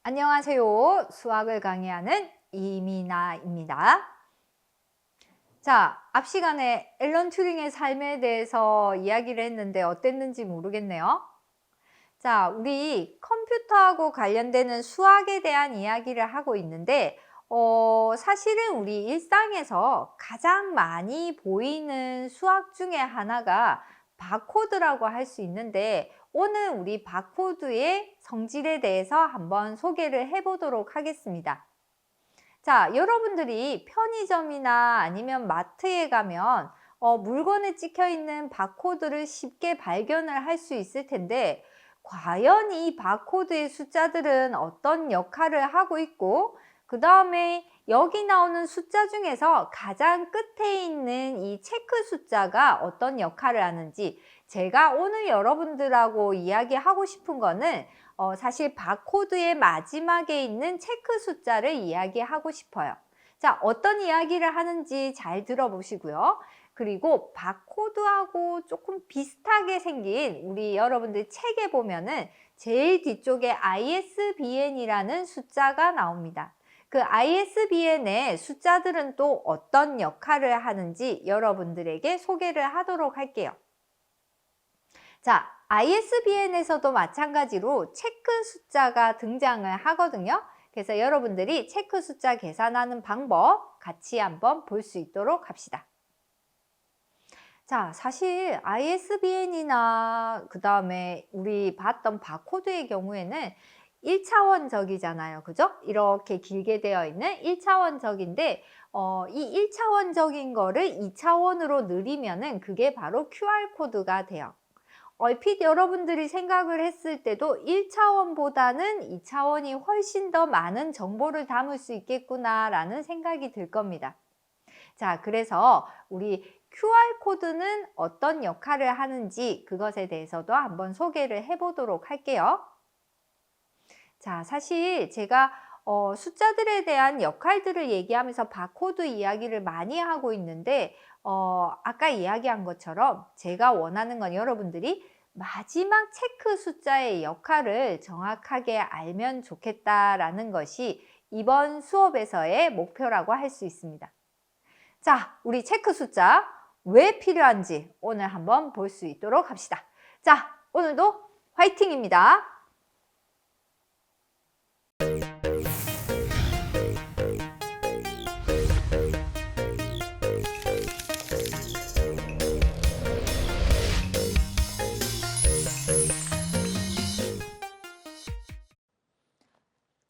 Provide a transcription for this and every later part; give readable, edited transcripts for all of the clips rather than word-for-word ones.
안녕하세요. 수학을 강의하는 이민아입니다. 자, 앞 시간에 앨런 튜링의 삶에 대해서 이야기를 했는데 어땠는지 모르겠네요. 자, 우리 컴퓨터하고 관련되는 수학에 대한 이야기를 하고 있는데 사실은 우리 일상에서 가장 많이 보이는 수학 중에 하나가 바코드라고 할 수 있는데, 오늘 우리 바코드의 성질에 대해서 한번 소개를 해보도록 하겠습니다. 자, 여러분들이 편의점이나 아니면 마트에 가면 물건에 찍혀 있는 바코드를 쉽게 발견을 할 수 있을 텐데, 과연 이 바코드의 숫자들은 어떤 역할을 하고 있고, 그 다음에 여기 나오는 숫자 중에서 가장 끝에 있는 이 체크 숫자가 어떤 역할을 하는지, 제가 오늘 여러분들하고 이야기하고 싶은 거는 사실 바코드의 마지막에 있는 체크 숫자를 이야기하고 싶어요. 자, 어떤 이야기를 하는지 잘 들어보시고요. 그리고 바코드하고 조금 비슷하게 생긴 우리 여러분들 책에 보면은 제일 뒤쪽에 ISBN이라는 숫자가 나옵니다. 그 ISBN의 숫자들은 또 어떤 역할을 하는지 여러분들에게 소개를 하도록 할게요. 자, ISBN에서도 마찬가지로 체크 숫자가 등장을 하거든요. 그래서 여러분들이 체크 숫자 계산하는 방법 같이 한번 볼 수 있도록 합시다. 자, 사실 ISBN이나 그 다음에 우리 봤던 바코드의 경우에는 1차원적이잖아요. 그죠? 이렇게 길게 되어 있는 1차원적인데 이 1차원적인 거를 2차원으로 늘리면은 그게 바로 QR코드가 돼요. 얼핏 여러분들이 생각을 했을 때도 1차원보다는 2차원이 훨씬 더 많은 정보를 담을 수 있겠구나라는 생각이 들 겁니다. 자, 그래서 우리 QR코드는 어떤 역할을 하는지 그것에 대해서도 한번 소개를 해보도록 할게요. 자, 사실 제가 숫자들에 대한 역할들을 얘기하면서 바코드 이야기를 많이 하고 있는데 아까 이야기한 것처럼 제가 원하는 건 여러분들이 마지막 체크 숫자의 역할을 정확하게 알면 좋겠다라는 것이 이번 수업에서의 목표라고 할 수 있습니다. 자, 우리 체크 숫자 왜 필요한지 오늘 한번 볼 수 있도록 합시다. 자, 오늘도 화이팅입니다.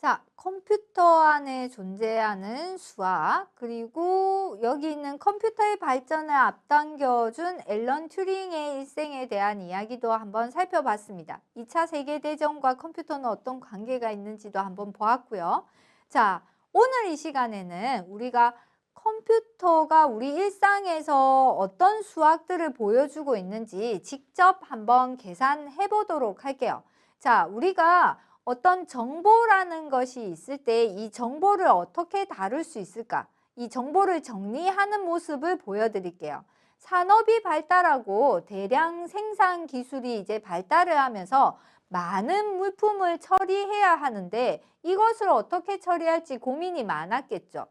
자, 컴퓨터 안에 존재하는 수학, 그리고 여기 있는 컴퓨터의 발전을 앞당겨준 앨런 튜링의 일생에 대한 이야기도 한번 살펴봤습니다. 2차 세계대전과 컴퓨터는 어떤 관계가 있는지도 한번 보았고요. 자, 오늘 이 시간에는 우리가 컴퓨터가 우리 일상에서 어떤 수학들을 보여주고 있는지 직접 한번 계산해 보도록 할게요. 자, 우리가 어떤 정보라는 것이 있을 때 이 정보를 어떻게 다룰 수 있을까? 이 정보를 정리하는 모습을 보여드릴게요. 산업이 발달하고 대량 생산 기술이 이제 발달을 하면서 많은 물품을 처리해야 하는데 이것을 어떻게 처리할지 고민이 많았겠죠.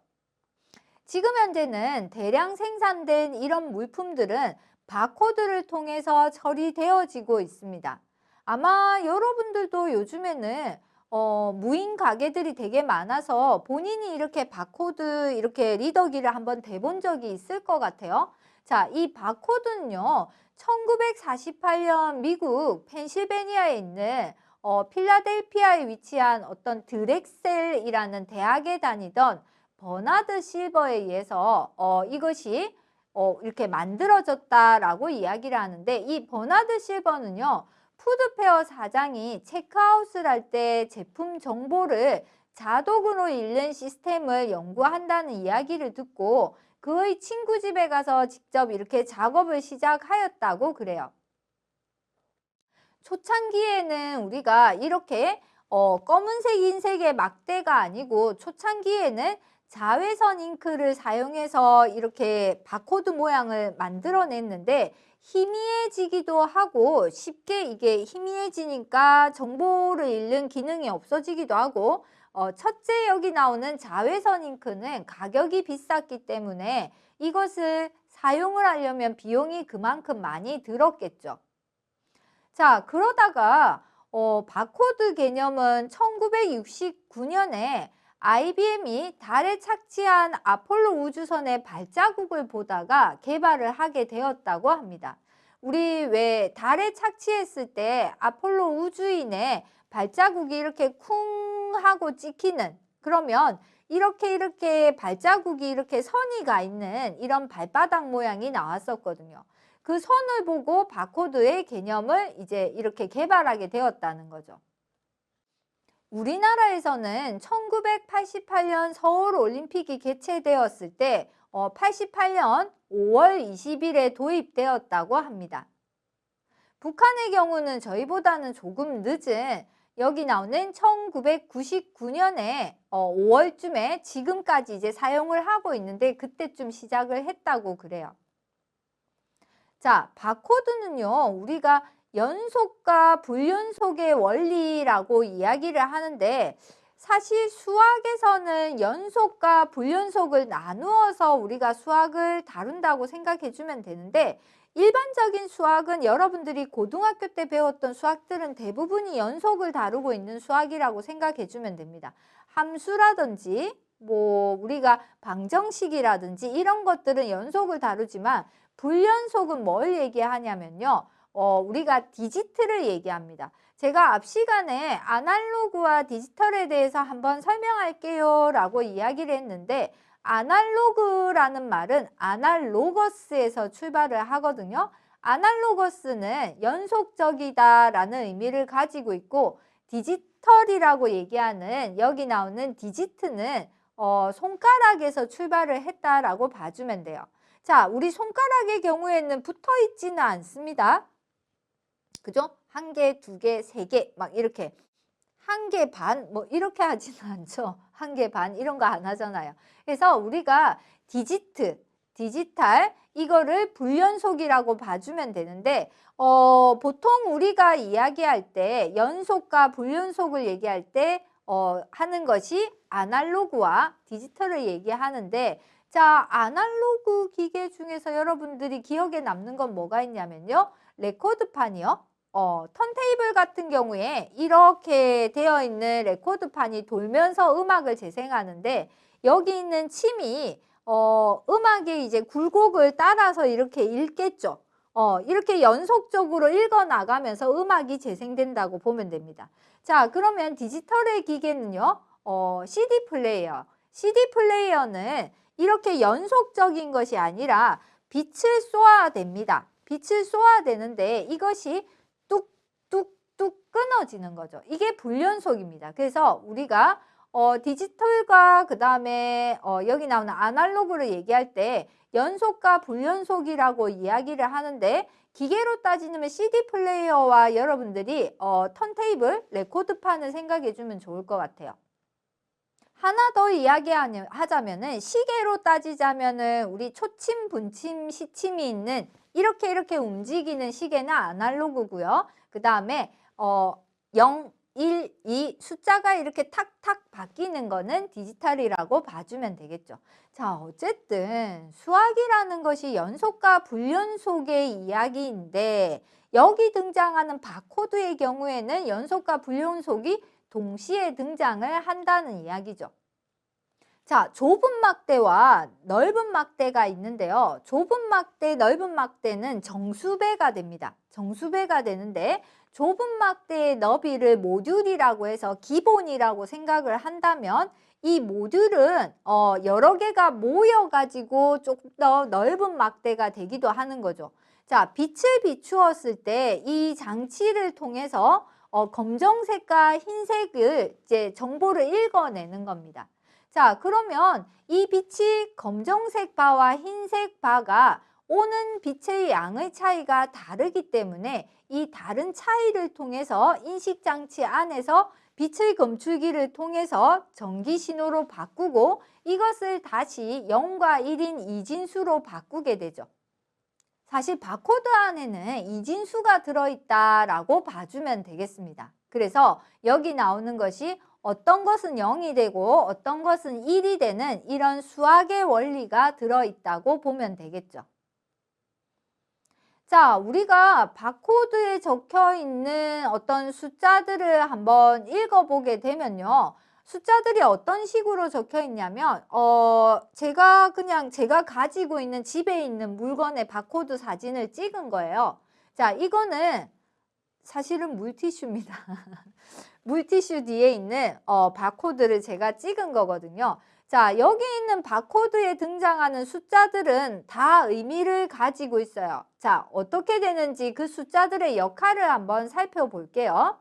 지금 현재는 대량 생산된 이런 물품들은 바코드를 통해서 처리되어지고 있습니다. 아마 여러분들도 요즘에는 무인 가게들이 되게 많아서 본인이 이렇게 바코드 이렇게 리더기를 한번 대본 적이 있을 것 같아요. 자, 이 바코드는요, 1948년 미국 펜실베니아에 있는 필라델피아에 위치한 어떤 드렉셀이라는 대학에 다니던 버나드 실버에 의해서 이것이 이렇게 만들어졌다라고 이야기를 하는데, 이 버나드 실버는요, 푸드페어 사장이 체크아웃을 할 때 제품 정보를 자동으로 읽는 시스템을 연구한다는 이야기를 듣고 그의 친구 집에 가서 직접 이렇게 작업을 시작하였다고 그래요. 초창기에는 우리가 이렇게 검은색, 흰색의 막대가 아니고 초창기에는 자외선 잉크를 사용해서 이렇게 바코드 모양을 만들어냈는데 희미해지기도 하고 쉽게 이게 희미해지니까 정보를 읽는 기능이 없어지기도 하고 첫째 여기 나오는 자외선 잉크는 가격이 비쌌기 때문에 이것을 사용을 하려면 비용이 그만큼 많이 들었겠죠. 자, 그러다가 바코드 개념은 1969년에 IBM이 달에 착지한 아폴로 우주선의 발자국을 보다가 개발을 하게 되었다고 합니다. 우리 왜 달에 착지했을 때 아폴로 우주인의 발자국이 이렇게 쿵 하고 찍히는, 그러면 이렇게 발자국이 이렇게 선이 가 있는 이런 발바닥 모양이 나왔었거든요. 그 선을 보고 바코드의 개념을 이제 이렇게 개발하게 되었다는 거죠. 우리나라에서는 1988년 서울올림픽이 개최되었을 때 88년 5월 20일에 도입되었다고 합니다. 북한의 경우는 저희보다는 조금 늦은 여기 나오는 1999년에 5월쯤에 지금까지 이제 사용을 하고 있는데 그때쯤 시작을 했다고 그래요. 자, 바코드는요, 우리가 연속과 불연속의 원리라고 이야기를 하는데 사실 수학에서는 연속과 불연속을 나누어서 우리가 수학을 다룬다고 생각해 주면 되는데 일반적인 수학은 여러분들이 고등학교 때 배웠던 수학들은 대부분이 연속을 다루고 있는 수학이라고 생각해 주면 됩니다. 함수라든지 뭐 우리가 방정식이라든지 이런 것들은 연속을 다루지만 불연속은 뭘 얘기하냐면요. 우리가 디지트를 얘기합니다. 제가 앞 시간에 아날로그와 디지털에 대해서 한번 설명할게요 라고 이야기를 했는데 아날로그라는 말은 아날로거스에서 출발을 하거든요. 아날로거스는 연속적이다 라는 의미를 가지고 있고 디지털이라고 얘기하는 여기 나오는 디지트는 손가락에서 출발을 했다라고 봐주면 돼요. 자, 우리 손가락의 경우에는 붙어 있지는 않습니다. 그죠? 한 개, 두 개, 세 개 막 이렇게 한 개 반 뭐 이렇게 하지는 않죠. 한 개 반 이런 거 안 하잖아요. 그래서 우리가 디지트, 디지털 이거를 불연속이라고 봐주면 되는데 보통 우리가 이야기할 때 연속과 불연속을 얘기할 때 하는 것이 아날로그와 디지털을 얘기하는데 자, 아날로그 기계 중에서 여러분들이 기억에 남는 건 뭐가 있냐면요. 레코드판이요. 턴테이블 같은 경우에 이렇게 되어 있는 레코드판이 돌면서 음악을 재생하는데 여기 있는 침이 음악의 이제 굴곡을 따라서 이렇게 읽겠죠. 이렇게 연속적으로 읽어 나가면서 음악이 재생된다고 보면 됩니다. 자, 그러면 디지털의 기계는요. CD 플레이어. CD 플레이어는 이렇게 연속적인 것이 아니라 빛을 쏘아야 됩니다. 빛을 쏘아야 되는데 이것이 뚝뚝뚝 끊어지는 거죠. 이게 불연속입니다. 그래서 우리가 디지털과 그 다음에 여기 나오는 아날로그를 얘기할 때 연속과 불연속이라고 이야기를 하는데 기계로 따지면 CD 플레이어와 여러분들이 턴테이블, 레코드판을 생각해 주면 좋을 것 같아요. 하나 더 이야기하자면은 시계로 따지자면은 우리 초침, 분침, 시침이 있는 이렇게 움직이는 시계는 아날로그고요. 그 다음에 0, 1, 2 숫자가 이렇게 탁탁 바뀌는 거는 디지털이라고 봐주면 되겠죠. 자, 어쨌든 수학이라는 것이 연속과 불연속의 이야기인데 여기 등장하는 바코드의 경우에는 연속과 불연속이 동시에 등장을 한다는 이야기죠. 자, 좁은 막대와 넓은 막대가 있는데요. 좁은 막대, 넓은 막대는 정수배가 됩니다. 정수배가 되는데 좁은 막대의 너비를 모듈이라고 해서 기본이라고 생각을 한다면 이 모듈은 여러 개가 모여가지고 조금 더 넓은 막대가 되기도 하는 거죠. 자, 빛을 비추었을 때 이 장치를 통해서 검정색과 흰색을 이제 정보를 읽어내는 겁니다. 자, 그러면 이 빛이 검정색 바와 흰색 바가 오는 빛의 양의 차이가 다르기 때문에 이 다른 차이를 통해서 인식장치 안에서 빛의 검출기를 통해서 전기 신호로 바꾸고 이것을 다시 0과 1인 이진수로 바꾸게 되죠. 사실 바코드 안에는 이진수가 들어있다라고 봐주면 되겠습니다. 그래서 여기 나오는 것이 어떤 것은 0이 되고 어떤 것은 1이 되는 이런 수학의 원리가 들어있다고 보면 되겠죠. 자, 우리가 바코드에 적혀 있는 어떤 숫자들을 한번 읽어보게 되면요. 숫자들이 어떤 식으로 적혀 있냐면 제가 가지고 있는 집에 있는 물건의 바코드 사진을 찍은 거예요. 자, 이거는 사실은 물티슈입니다. 물티슈 뒤에 있는 바코드를 제가 찍은 거거든요. 자, 여기 있는 바코드에 등장하는 숫자들은 다 의미를 가지고 있어요. 자, 어떻게 되는지 그 숫자들의 역할을 한번 살펴볼게요.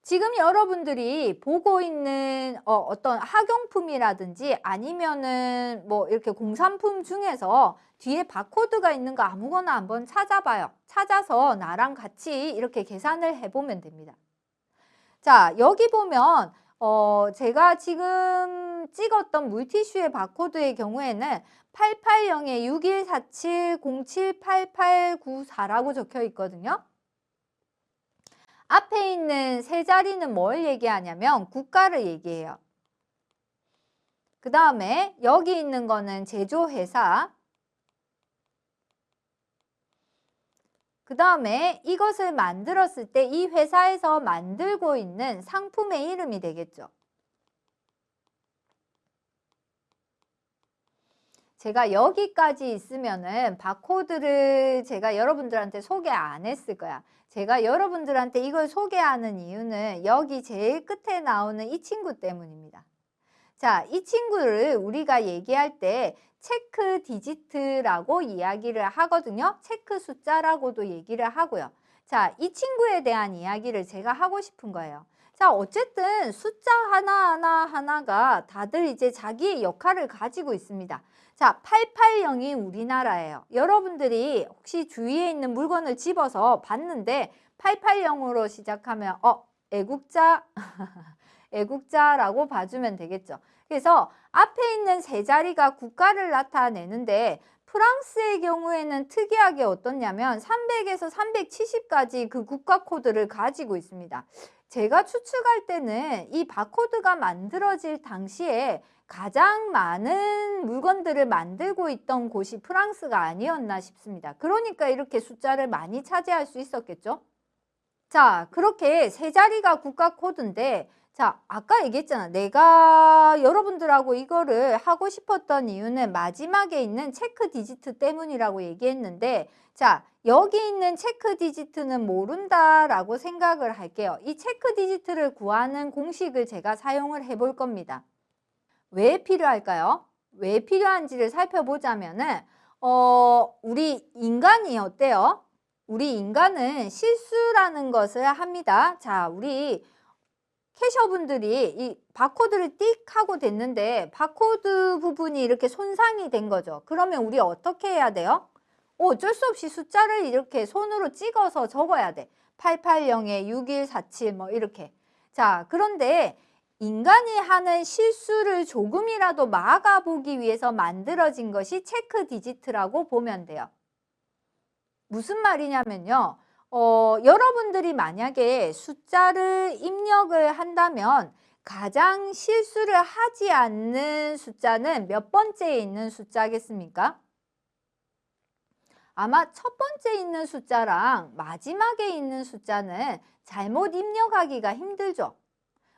지금 여러분들이 보고 있는 어떤 학용품이라든지 아니면은 뭐 이렇게 공산품 중에서 뒤에 바코드가 있는 거 아무거나 한번 찾아봐요. 찾아서 나랑 같이 이렇게 계산을 해보면 됩니다. 자, 여기 보면 제가 지금 찍었던 물티슈의 바코드의 경우에는 880-6147-078894라고 적혀 있거든요. 앞에 있는 세 자리는 뭘 얘기하냐면 국가를 얘기해요. 그 다음에 여기 있는 거는 제조회사. 그 다음에 이것을 만들었을 때 이 회사에서 만들고 있는 상품의 이름이 되겠죠. 제가 여기까지 있으면은 바코드를 제가 여러분들한테 소개 안 했을 거야. 제가 여러분들한테 이걸 소개하는 이유는 여기 제일 끝에 나오는 이 친구 때문입니다. 자, 이 친구를 우리가 얘기할 때 체크 디지트라고 이야기를 하거든요. 체크 숫자라고도 얘기를 하고요. 자, 이 친구에 대한 이야기를 제가 하고 싶은 거예요. 자, 어쨌든 숫자 하나가 다들 이제 자기의 역할을 가지고 있습니다. 자, 880이 우리나라예요. 여러분들이 혹시 주위에 있는 물건을 집어서 봤는데 880으로 시작하면 애국자 애국자라고 봐주면 되겠죠. 그래서 앞에 있는 세 자리가 국가를 나타내는데 프랑스의 경우에는 특이하게 어떻냐면 300에서 370까지 그 국가 코드를 가지고 있습니다. 제가 추측할 때는 이 바코드가 만들어질 당시에 가장 많은 물건들을 만들고 있던 곳이 프랑스가 아니었나 싶습니다. 그러니까 이렇게 숫자를 많이 차지할 수 있었겠죠. 자, 그렇게 세 자리가 국가 코드인데 자, 아까 얘기했잖아. 내가 여러분들하고 이거를 하고 싶었던 이유는 마지막에 있는 체크 디지트 때문이라고 얘기했는데 자, 여기 있는 체크 디지트는 모른다라고 생각을 할게요. 이 체크 디지트를 구하는 공식을 제가 사용을 해볼 겁니다. 왜 필요할까요? 왜 필요한지를 살펴보자면은 우리 인간이 어때요? 우리 인간은 실수라는 것을 합니다. 자, 우리 캐셔분들이 이 바코드를 띡 하고 됐는데 바코드 부분이 이렇게 손상이 된 거죠. 그러면 우리 어떻게 해야 돼요? 어쩔 수 없이 숫자를 이렇게 손으로 찍어서 적어야 돼. 880에 6147 뭐 이렇게. 자, 그런데 인간이 하는 실수를 조금이라도 막아보기 위해서 만들어진 것이 체크 디지트라고 보면 돼요. 무슨 말이냐면요. 여러분들이 만약에 숫자를 입력을 한다면 가장 실수를 하지 않는 숫자는 몇 번째에 있는 숫자겠습니까? 아마 첫 번째 있는 숫자랑 마지막에 있는 숫자는 잘못 입력하기가 힘들죠.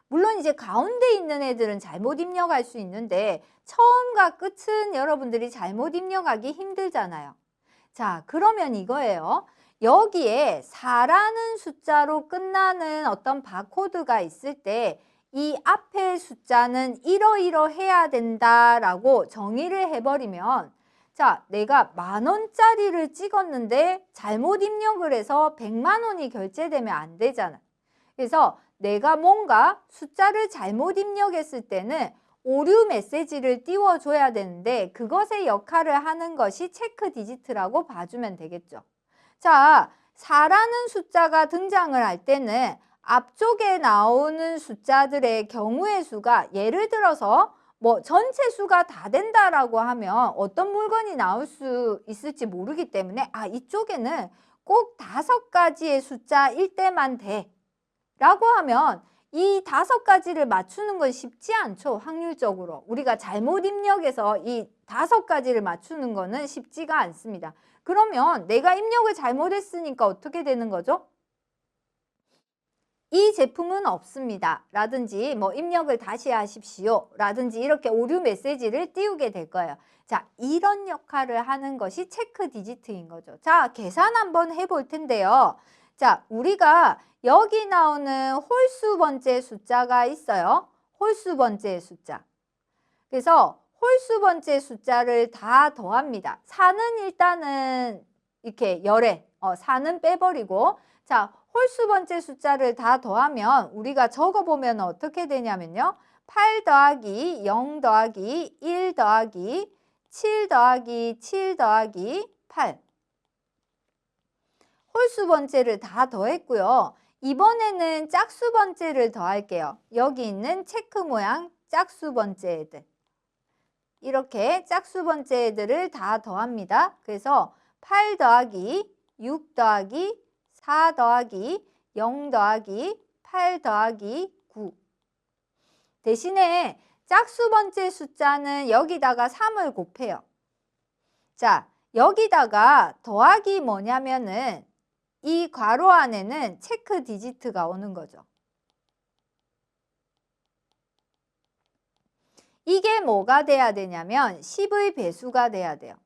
물론 이제 가운데 있는 애들은 잘못 입력할 수 있는데 처음과 끝은 여러분들이 잘못 입력하기 힘들잖아요. 자, 그러면 이거예요. 여기에 4라는 숫자로 끝나는 어떤 바코드가 있을 때 이 앞에 숫자는 이러이러해야 된다라고 정의를 해버리면 자, 내가 10,000원짜리를 찍었는데 잘못 입력을 해서 100만 원이 결제되면 안 되잖아. 그래서 내가 뭔가 숫자를 잘못 입력했을 때는 오류 메시지를 띄워줘야 되는데 그것의 역할을 하는 것이 체크 디지트라고 봐주면 되겠죠. 자, 4라는 숫자가 등장을 할 때는 앞쪽에 나오는 숫자들의 경우의 수가 예를 들어서 뭐 전체 수가 다 된다라고 하면 어떤 물건이 나올 수 있을지 모르기 때문에 이쪽에는 꼭 5가지의 숫자일 때만 돼 라고 하면 이 5가지를 맞추는 건 쉽지 않죠. 확률적으로. 우리가 잘못 입력해서 이 5가지를 맞추는 거는 쉽지가 않습니다. 그러면 내가 입력을 잘못했으니까 어떻게 되는 거죠? 이 제품은 없습니다. 라든지 뭐 입력을 다시 하십시오. 라든지 이렇게 오류 메시지를 띄우게 될 거예요. 자, 이런 역할을 하는 것이 체크 디지트인 거죠. 자, 계산 한번 해볼 텐데요. 자, 우리가 여기 나오는 홀수 번째 숫자가 있어요. 홀수 번째 숫자. 그래서 홀수 번째 숫자를 다 더합니다. 4는 일단은 이렇게 열에 4는 빼버리고 자, 홀수 번째 숫자를 다 더하면 우리가 적어보면 어떻게 되냐면요. 8 더하기 0 더하기 1 더하기 7 더하기 7 더하기 8 홀수 번째를 다 더했고요. 이번에는 짝수 번째를 더할게요. 여기 있는 체크 모양 짝수 번째 애들. 이렇게 짝수 번째 애들을 다 더합니다. 그래서 8 더하기 6 더하기 4 더하기 0 더하기 8 더하기 9 대신에 짝수 번째 숫자는 여기다가 3을 곱해요. 자, 여기다가 더하기 뭐냐면은 이 괄호 안에는 체크 디지트가 오는 거죠. 이게 뭐가 돼야 되냐면 10의 배수가 돼야 돼요.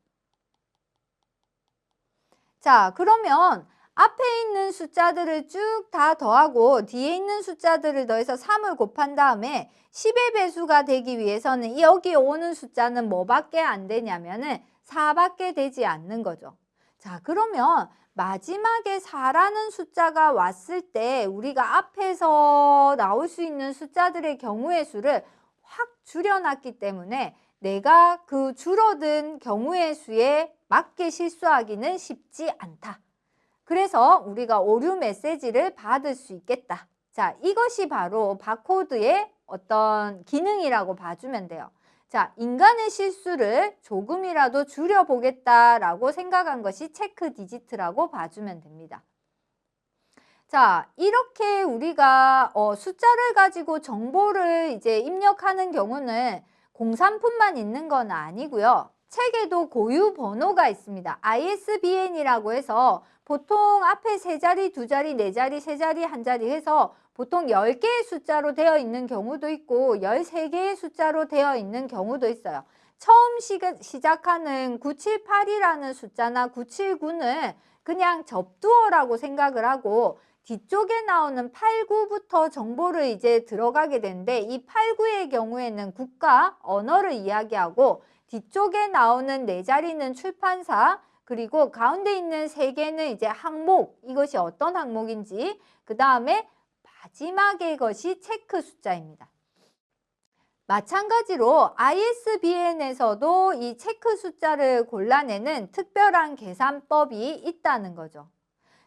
자, 그러면 앞에 있는 숫자들을 쭉 다 더하고 뒤에 있는 숫자들을 더해서 3을 곱한 다음에 10의 배수가 되기 위해서는 여기 오는 숫자는 뭐밖에 안 되냐면은 4밖에 되지 않는 거죠. 자, 그러면 마지막에 4라는 숫자가 왔을 때 우리가 앞에서 나올 수 있는 숫자들의 경우의 수를 확 줄여놨기 때문에 내가 그 줄어든 경우의 수에 맞게 실수하기는 쉽지 않다. 그래서 우리가 오류 메시지를 받을 수 있겠다. 자, 이것이 바로 바코드의 어떤 기능이라고 봐주면 돼요. 자, 인간의 실수를 조금이라도 줄여보겠다라고 생각한 것이 체크 디지트라고 봐주면 됩니다. 자, 이렇게 우리가 숫자를 가지고 정보를 이제 입력하는 경우는 공산품만 있는 건 아니고요. 책에도 고유 번호가 있습니다. ISBN이라고 해서 보통 앞에 3자리, 2자리, 4자리, 3자리, 1자리 해서 보통 10개의 숫자로 되어 있는 경우도 있고 13개의 숫자로 되어 있는 경우도 있어요. 처음 시작하는 978이라는 숫자나 979는 그냥 접두어라고 생각을 하고 뒤쪽에 나오는 89부터 정보를 이제 들어가게 되는데 이 89의 경우에는 국가, 언어를 이야기하고 뒤쪽에 나오는 4자리는 출판사, 그리고 가운데 있는 3개는 이제 항목, 이것이 어떤 항목인지, 그 다음에 마지막의 것이 체크 숫자입니다. 마찬가지로 ISBN에서도 이 체크 숫자를 골라내는 특별한 계산법이 있다는 거죠.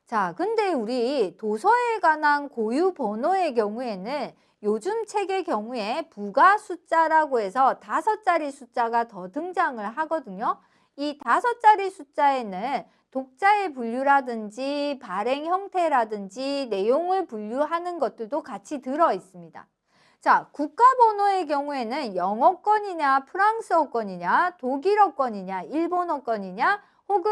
자, 근데 우리 도서에 관한 고유 번호의 경우에는 요즘 책의 경우에 부가 숫자라고 해서 5자리 숫자가 더 등장을 하거든요. 이 5자리 숫자에는 독자의 분류라든지 발행 형태라든지 내용을 분류하는 것들도 같이 들어 있습니다. 자, 국가번호의 경우에는 영어권이냐 프랑스어권이냐 독일어권이냐 일본어권이냐 혹은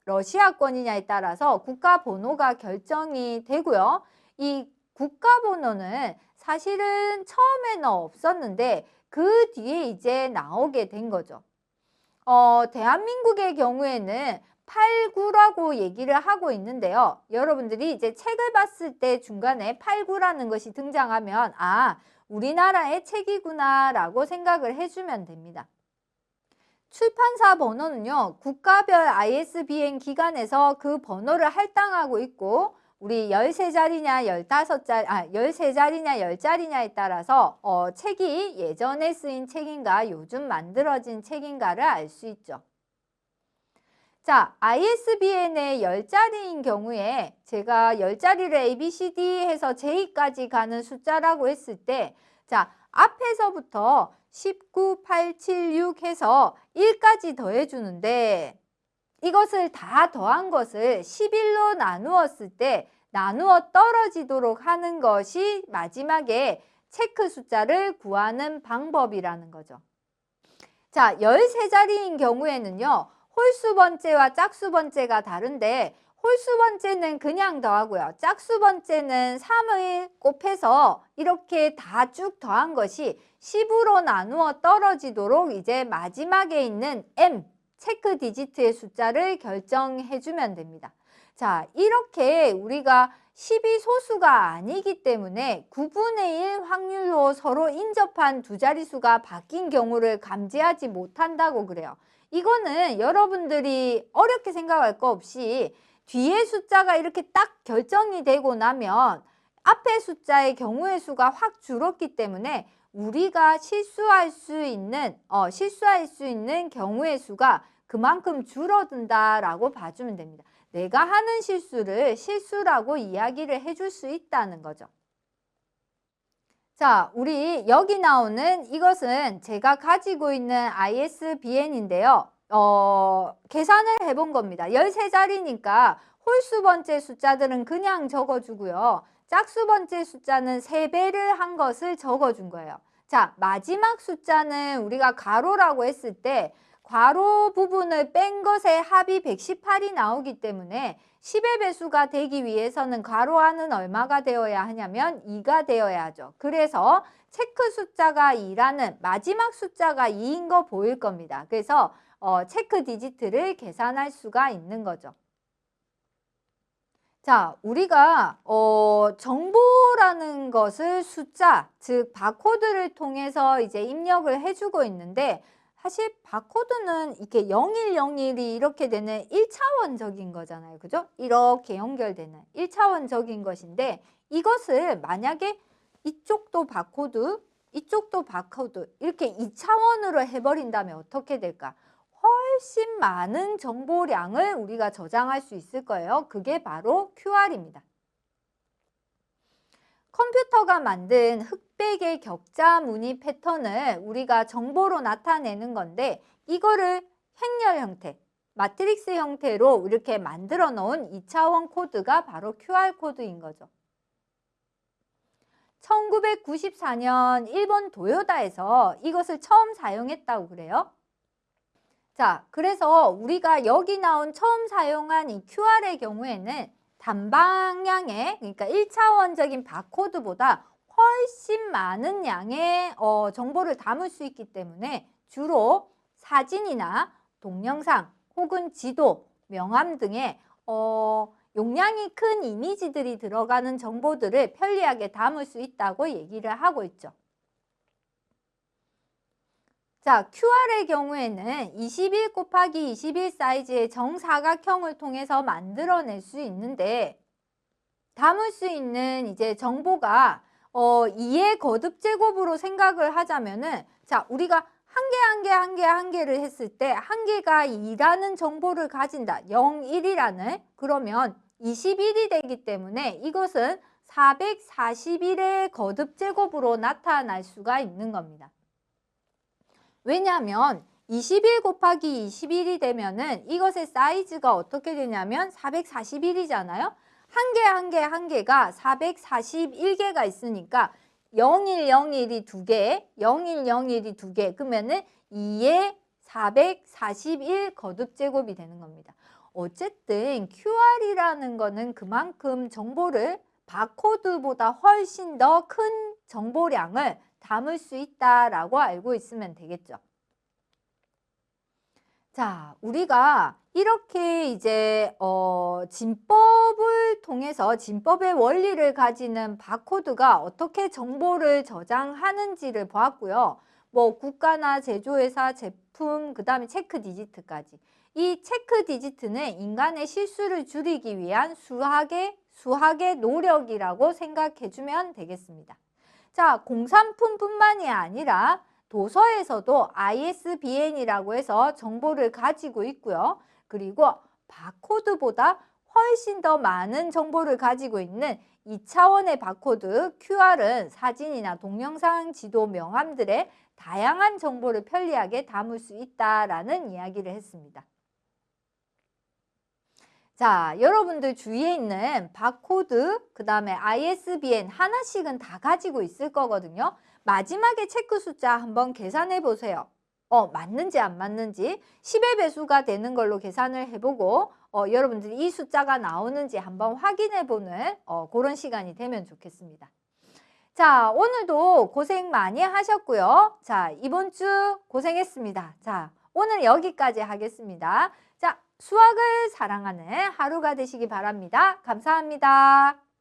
러시아권이냐에 따라서 국가번호가 결정이 되고요. 이 국가번호는 사실은 처음에는 없었는데 그 뒤에 이제 나오게 된 거죠. 대한민국의 경우에는 89라고 얘기를 하고 있는데요. 여러분들이 이제 책을 봤을 때 중간에 89라는 것이 등장하면 우리나라의 책이구나 라고 생각을 해주면 됩니다. 출판사 번호는요. 국가별 ISBN 기관에서 그 번호를 할당하고 있고 우리 13자리냐 13자리냐 10자리냐에 따라서 책이 예전에 쓰인 책인가 요즘 만들어진 책인가를 알 수 있죠. 자, ISBN의 10자리인 경우에 제가 10자리를 ABCD 해서 J까지 가는 숫자라고 했을 때, 자, 앞에서부터 19, 8, 7, 6 해서 1까지 더해주는데, 이것을 다 더한 것을 11로 나누었을 때 나누어 떨어지도록 하는 것이 마지막에 체크 숫자를 구하는 방법이라는 거죠. 자, 13자리인 경우에는요, 홀수 번째와 짝수 번째가 다른데, 홀수 번째는 그냥 더하고요. 짝수 번째는 3을 곱해서 이렇게 다 쭉 더한 것이 10으로 나누어 떨어지도록 이제 마지막에 있는 M, 체크 디지트의 숫자를 결정해 주면 됩니다. 자, 이렇게 우리가 10이 소수가 아니기 때문에 9분의 1 확률로 서로 인접한 두 자릿수가 바뀐 경우를 감지하지 못한다고 그래요. 이거는 여러분들이 어렵게 생각할 거 없이 뒤에 숫자가 이렇게 딱 결정이 되고 나면 앞에 숫자의 경우의 수가 확 줄었기 때문에 우리가 실수할 수 있는 경우의 수가 그만큼 줄어든다라고 봐주면 됩니다. 내가 하는 실수를 실수라고 이야기를 해줄 수 있다는 거죠. 자, 우리 여기 나오는 이것은 제가 가지고 있는 ISBN인데요. 계산을 해본 겁니다. 13자리니까 홀수 번째 숫자들은 그냥 적어주고요. 짝수 번째 숫자는 3배를 한 것을 적어준 거예요. 자, 마지막 숫자는 우리가 가로라고 했을 때 괄호 부분을 뺀 것의 합이 118이 나오기 때문에 10의 배수가 되기 위해서는 괄호 안은 얼마가 되어야 하냐면 2가 되어야 하죠. 그래서 체크 숫자가 2라는 마지막 숫자가 2인 거 보일 겁니다. 그래서 체크 디지트를 계산할 수가 있는 거죠. 자, 우리가 정보라는 것을 숫자, 즉 바코드를 통해서 이제 입력을 해주고 있는데 사실 바코드는 이렇게 0101이 이렇게 되는 1차원적인 거잖아요. 그죠? 이렇게 연결되는 1차원적인 것인데 이것을 만약에 이쪽도 바코드, 이쪽도 바코드 이렇게 2차원으로 해버린다면 어떻게 될까? 훨씬 많은 정보량을 우리가 저장할 수 있을 거예요. 그게 바로 QR입니다. 컴퓨터가 만든 흑백의 격자 무늬 패턴을 우리가 정보로 나타내는 건데 이거를 행렬 형태, 마트릭스 형태로 이렇게 만들어 놓은 2차원 코드가 바로 QR 코드인 거죠. 1994년 일본 도요다에서 이것을 처음 사용했다고 그래요. 자, 그래서 우리가 여기 나온 처음 사용한 이 QR의 경우에는 단방향의, 그러니까 1차원적인 바코드보다 훨씬 많은 양의 정보를 담을 수 있기 때문에 주로 사진이나 동영상 혹은 지도, 명함 등의 용량이 큰 이미지들이 들어가는 정보들을 편리하게 담을 수 있다고 얘기를 하고 있죠. 자, QR의 경우에는 21 곱하기 21 사이즈의 정사각형을 통해서 만들어낼 수 있는데 담을 수 있는 이제 정보가 2의 거듭 제곱으로 생각을 하자면은 자, 우리가 한 개를 했을 때 한 개가 2라는 정보를 가진다. 0, 1이라는 그러면 21이 되기 때문에 이것은 441의 거듭 제곱으로 나타날 수가 있는 겁니다. 왜냐하면 21 곱하기 21이 되면은 이것의 사이즈가 어떻게 되냐면 441이잖아요. 한 개가 441개가 있으니까 0101이 2개, 0101이 2개, 그러면은 2의 441 거듭 제곱이 되는 겁니다. 어쨌든 QR이라는 거는 그만큼 정보를 바코드보다 훨씬 더 큰 정보량을 담을 수 있다라고 알고 있으면 되겠죠. 자, 우리가 이렇게 이제 진법을 통해서 진법의 원리를 가지는 바코드가 어떻게 정보를 저장하는지를 보았고요. 뭐 국가나 제조회사, 제품, 그 다음에 체크 디지트까지. 이 체크 디지트는 인간의 실수를 줄이기 위한 수학의 노력이라고 생각해주면 되겠습니다. 자, 공산품뿐만이 아니라 도서에서도 ISBN이라고 해서 정보를 가지고 있고요. 그리고 바코드보다 훨씬 더 많은 정보를 가지고 있는 2차원의 바코드 QR은 사진이나 동영상, 지도, 명함들의 다양한 정보를 편리하게 담을 수 있다라는 이야기를 했습니다. 자, 여러분들 주위에 있는 바코드, 그 다음에 ISBN 하나씩은 다 가지고 있을 거거든요. 마지막에 체크 숫자 한번 계산해 보세요. 맞는지 안 맞는지 10의 배수가 되는 걸로 계산을 해보고 여러분들이 이 숫자가 나오는지 한번 확인해 보는 그런 시간이 되면 좋겠습니다. 자, 오늘도 고생 많이 하셨고요. 자, 이번 주 고생했습니다. 자, 오늘 여기까지 하겠습니다. 자, 수학을 사랑하는 하루가 되시기 바랍니다. 감사합니다.